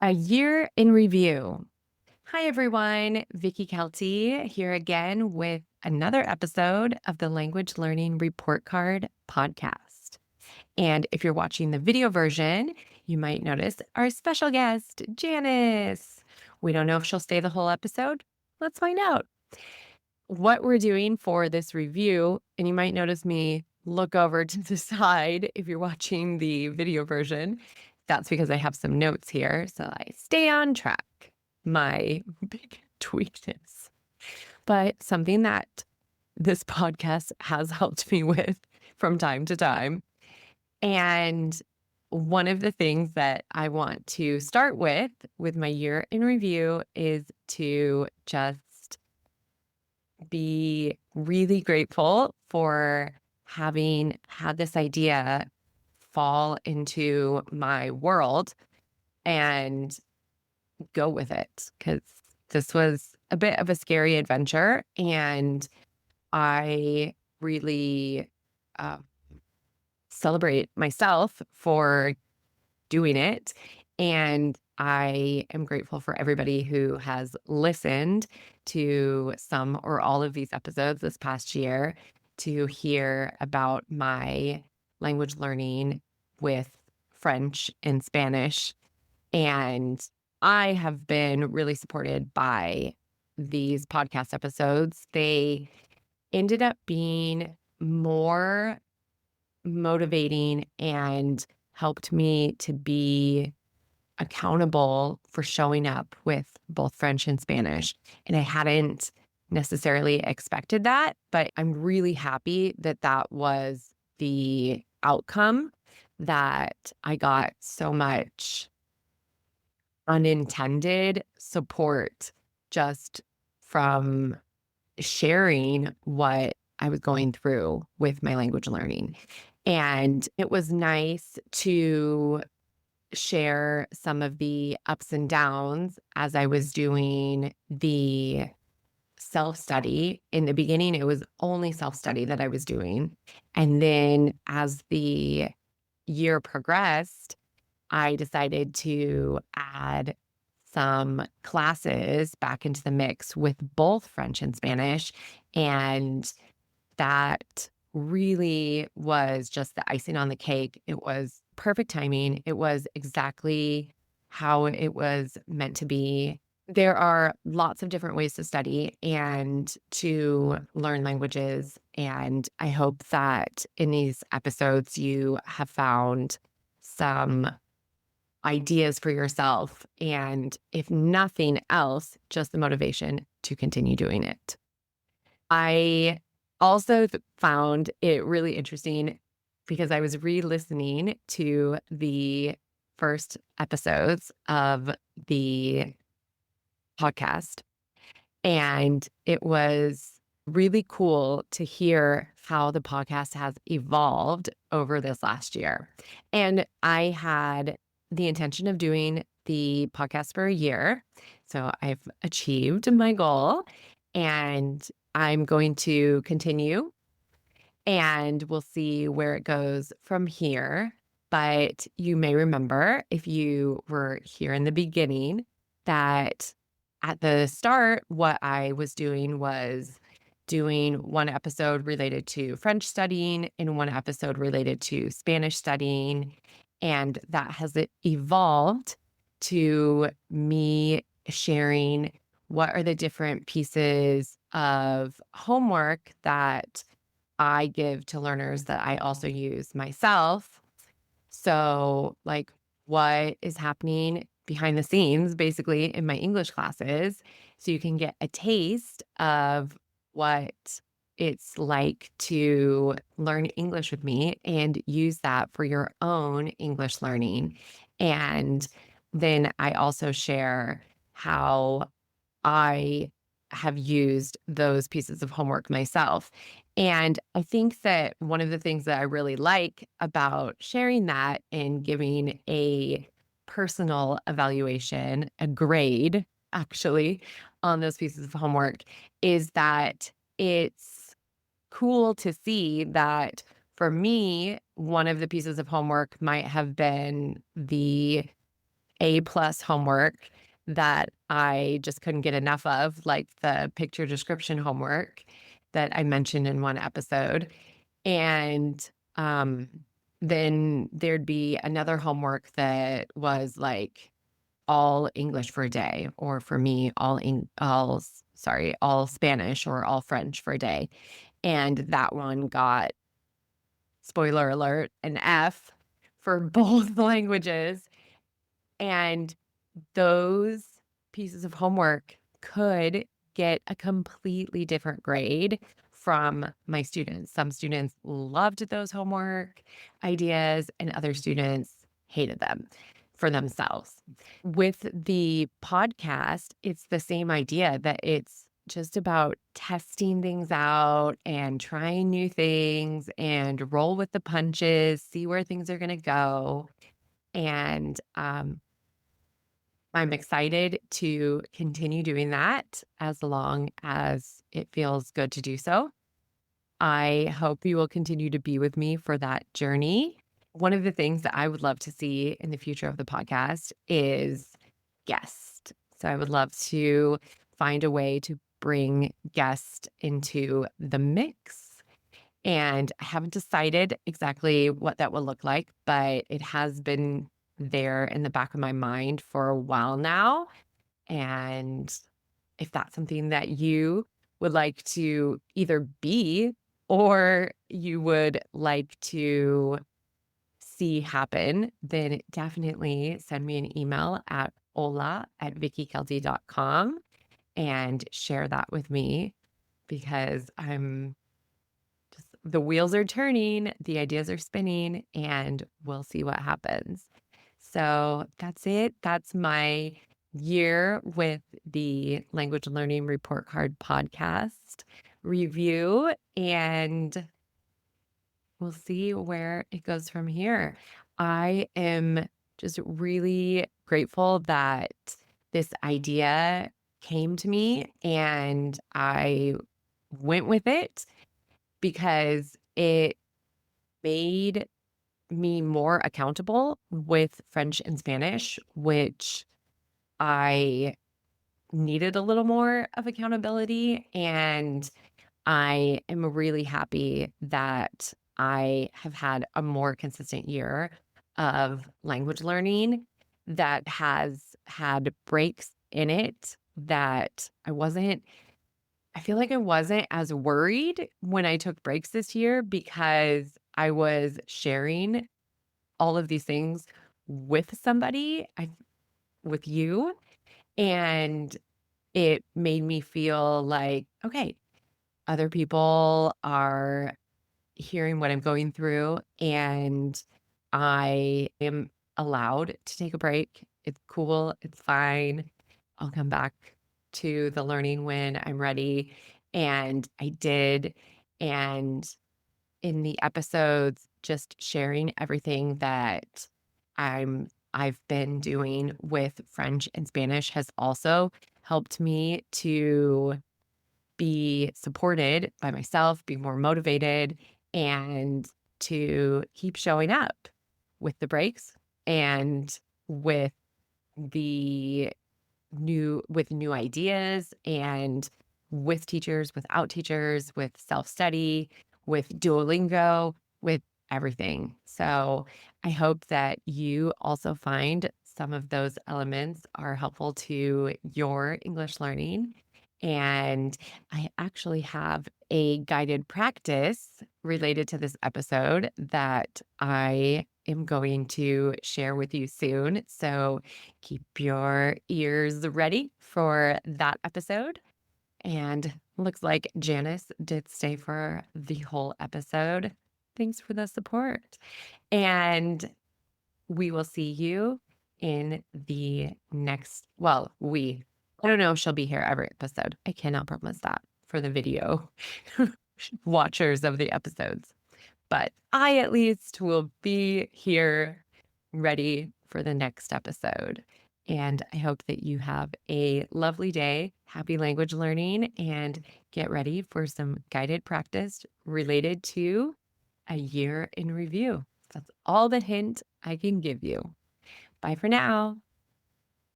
A year in review. Hi, everyone. Vicky Kelty here again with another episode of the Language Learning Report Card podcast. And if you're watching the video version, you might notice our special guest, Janice. We don't know if she'll stay the whole episode. Let's find out. What we're doing for this review, and you might notice me look over to the side if you're watching the video version. That's because I have some notes here, so I stay on track. My big tweakness. But something that this podcast has helped me with from time to time. And one of the things that I want to start with my year in review is to just be really grateful for having had this idea fall into my world and go with it, because this was a bit of a scary adventure, and I really uh, celebrate myself for doing it. And I am grateful for everybody who has listened to some or all of these episodes this past year to hear about my language learning with French and Spanish. And I have been really supported by these podcast episodes. They ended up being more motivating and helped me to be accountable for showing up with both French and Spanish. And I hadn't necessarily expected that, but I'm really happy that that was the outcome, that I got so much unintended support just from sharing what I was going through with my language learning. And it was nice to share some of the ups and downs as I was doing the self-study. In the beginning, it was only self-study that I was doing. And then as the year progressed, I decided to add some classes back into the mix with both French and Spanish. And that really was just the icing on the cake. It was perfect timing. It was exactly how it was meant to be. There are lots of different ways to study and to learn languages. And I hope that in these episodes, you have found some ideas for yourself. And if nothing else, just the motivation to continue doing it. I also found it really interesting because I was re-listening to the first episodes of the podcast, and it was really cool to hear how the podcast has evolved over this last year. And I had the intention of doing the podcast for a year. So I've achieved my goal, and I'm going to continue, and we'll see where it goes from here. But you may remember, if you were here in the beginning, that at the start, what I was doing was doing one episode related to French studying and one episode related to Spanish studying. And that has evolved to me sharing what are the different pieces of homework that I give to learners that I also use myself. So, like, what is happening behind the scenes, basically, in my English classes, so you can get a taste of what it's like to learn English with me and use that for your own English learning. And then I also share how I have used those pieces of homework myself. And I think that one of the things that I really like about sharing that and giving a personal evaluation, a grade actually, on those pieces of homework is that it's cool to see that for me, one of the pieces of homework might have been the A plus homework that I just couldn't get enough of, like the picture description homework that I mentioned in one episode. And um, then there'd be another homework that was like all English for a day, or for me, all Spanish or all French for a day. And that one got, spoiler alert, an F for both languages. And those pieces of homework could get a completely different grade from my students. Some students loved those homework ideas, and other students hated them for themselves. With the podcast, it's the same idea that it's just about testing things out and trying new things and roll with the punches, see where things are going to go. And I'm excited to continue doing that as long as it feels good to do so. I hope you will continue to be with me for that journey. One of the things that I would love to see in the future of the podcast is guests. So I would love to find a way to bring guests into the mix. And I haven't decided exactly what that will look like, but it has been there in the back of my mind for a while now. And if that's something that you would like to either be or you would like to see happen, then definitely send me an email at hola@vickykelty.com and share that with me, because the wheels are turning, the ideas are spinning, and we'll see what happens. So that's it. That's my year with the Language Learning Report Card podcast review, and we'll see where it goes from here. I am just really grateful that this idea came to me and I went with it, because it made me more accountable with French and Spanish, which I needed a little more of accountability. And I am really happy that I have had a more consistent year of language learning that has had breaks in it that I feel like I wasn't as worried when I took breaks this year, because I was sharing all of these things with somebody, with you, and it made me feel like, okay, other people are hearing what I'm going through, and I am allowed to take a break. It's cool. It's fine. I'll come back to the learning when I'm ready. And I did. And in the episodes, just sharing everything that I've been doing with French and Spanish has also helped me to be supported by myself, be more motivated, and to keep showing up with the breaks and with the with new ideas, and with teachers, without teachers, with self-study, with Duolingo, with everything. So I hope that you also find some of those elements are helpful to your English learning. And I actually have a guided practice related to this episode that I am going to share with you soon. So keep your ears ready for that episode. And looks like Janice did stay for the whole episode. Thanks for the support. And we will see you in the next, I don't know if she'll be here every episode. I cannot promise that for the video watchers of the episodes. But I at least will be here ready for the next episode. And I hope that you have a lovely day. Happy language learning, and get ready for some guided practice related to a year in review. That's all the hint I can give you. Bye for now.